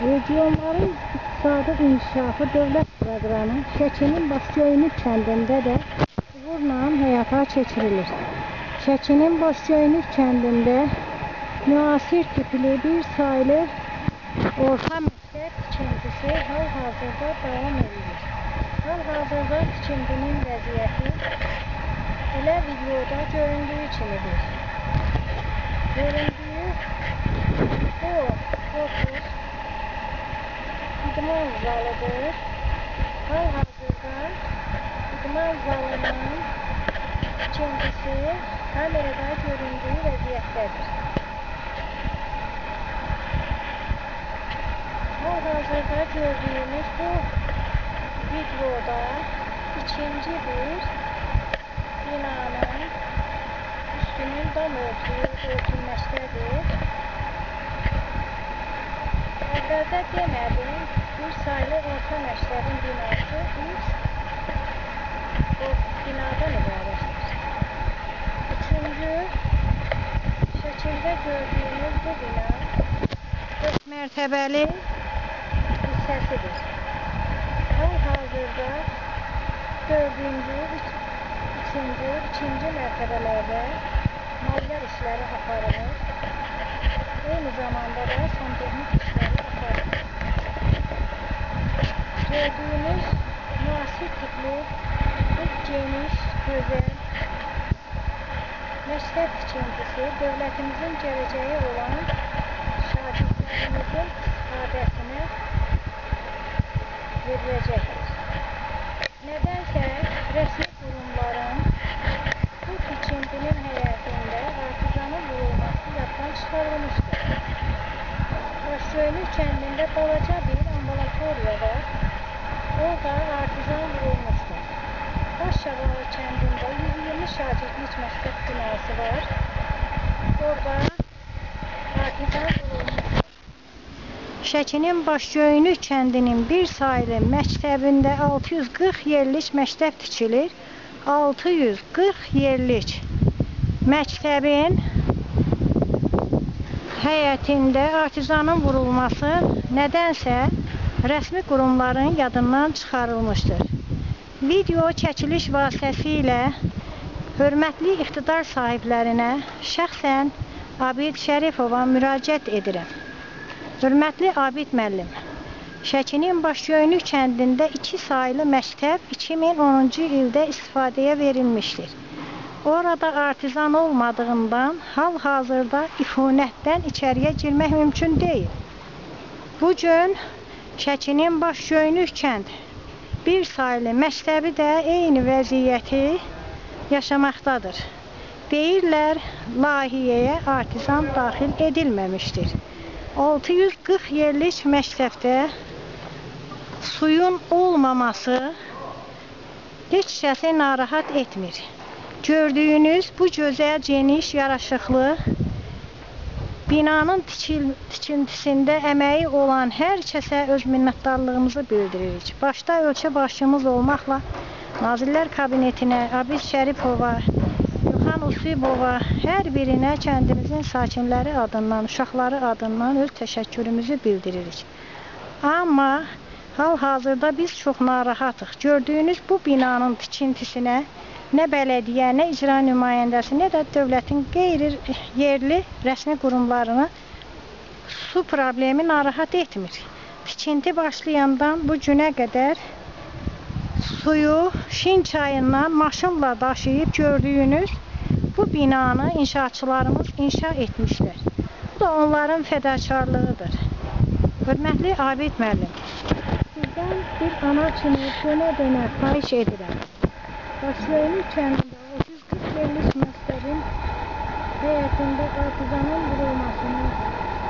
Regionların İqtisadi İnkişafı Dövlət Proqramı Şəkinin Başgöyünlük kəndində də uğurla həyata keçirilir. Şəkinin Başgöyünlük kəndində müasir tipli bir saylı orta məktəb tikintisi hal-hazırda davam edir. Hal-hazırda tikintinin vəziyyəti elə videoda göründüyü kimidir. Göründüyü bu korpus idman zalıdır. Hal-hazırda idman zalının tikintisi kamerada göründüyü vəziyyətdədir. Hal-hazırda gördüyümüz bu videoda ikinci bir binanın üstünün dam örtülməkdədir. Əvvəldə demədim, bir saylı orta məktəbin binası bu binadan ibarətdir. Üçüncü, şəkildə gördüyünüz bu bina 4 mərtəbəli hissəsidir. Hal-hazırda dördüncü, ikinci mərtəbələrdə mallar işləri aparılır. Eyni zamanda da santexnik işləri aparılır. Gördüyünüz müasir tipli, bu geniş, gözəl məktəb tikintisi dövlətimizin gələcəyi olan şagirdlərimizin istifadəsinə veriləcəkdir. Nədənsə rəsmi qurumların bu tikintinin həyətində artizanın vurulması yaddan çıxarılmışdır. Başgöyünlük kəndində balaca bir ambulatoriya var. Orada artizan vurulmuşdur. Başşavalı kəndində 120 şagirdlik məktəb binası var. Orada artizan vurulmuşdur. Şəkinin Başgöyünlük kəndinin bir saylı məktəbində 640 yerlik məktəb tikilir. 640 yerlik məktəbin həyətində artizanın vurulması nədənsə rəsmi qurumların yadından çıxarılmışdır. Video çəkiliş vasitəsilə hörmətli iqtidar sahiblərinə şəxsən Abid Şərifova müraciət edirəm. Hörmətli Abid müəllim, Şəkinin Başgöyünlük kəndində 2 saylı məktəb 2010-cu ildə istifadəyə verilmişdir. Orada artizan olmadığından hal-hazırda ifunətdən içəriyə girmək mümkün deyil. Bugün Şəkinin Başgöyünlük kənd bir saylı məktəbi də eyni vəziyyəti yaşamaqdadır. Deyirlər, layihəyə artizan daxil edilməmişdir. 640 yerlik məktəbdə suyun olmaması heç kəsi narahat etmir. Gördüyünüz bu gözəl, geniş, yaraşıqlı binanın tikintisində əməyi olan hər kəsə öz minnətdarlığımızı bildiririk. Başda ölkə başçımız olmaqla Nazirlər Kabinetinə, Abid Şərifova, Yuxan Usibova, hər birinə kəndimizin sakinləri adından, uşaqları adından öz təşəkkürümüzü bildiririk. Amma hal-hazırda biz çox narahatıq. Gördüyünüz bu binanın tikintisinə nə bələdiyyə, nə icra nümayəndəsi, nə də dövlətin qeyri-yerli rəsmi qurumlarını su problemi narahat etmir. Tikinti başlayandan bu günə qədər suyu Şin çayından maşınla daşıyıb gördüyünüz bu binanı inşaatçılarımız inşa etmişlər. Bu da onların fədakarlığıdır. Hörmətli Abid müəllim, sizdən bir ana kimi dönə-dönə xahiş edirəm. Başgöyünlük kəndində 640 yerlik məktəbin həyətində artizanın vurulmasını,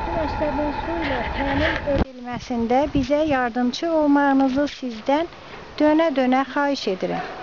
bu məktəbin su ilə təmin edilməsində bizə yardımcı olmağınızı sizdən dönə-dönə xahiş edirəm.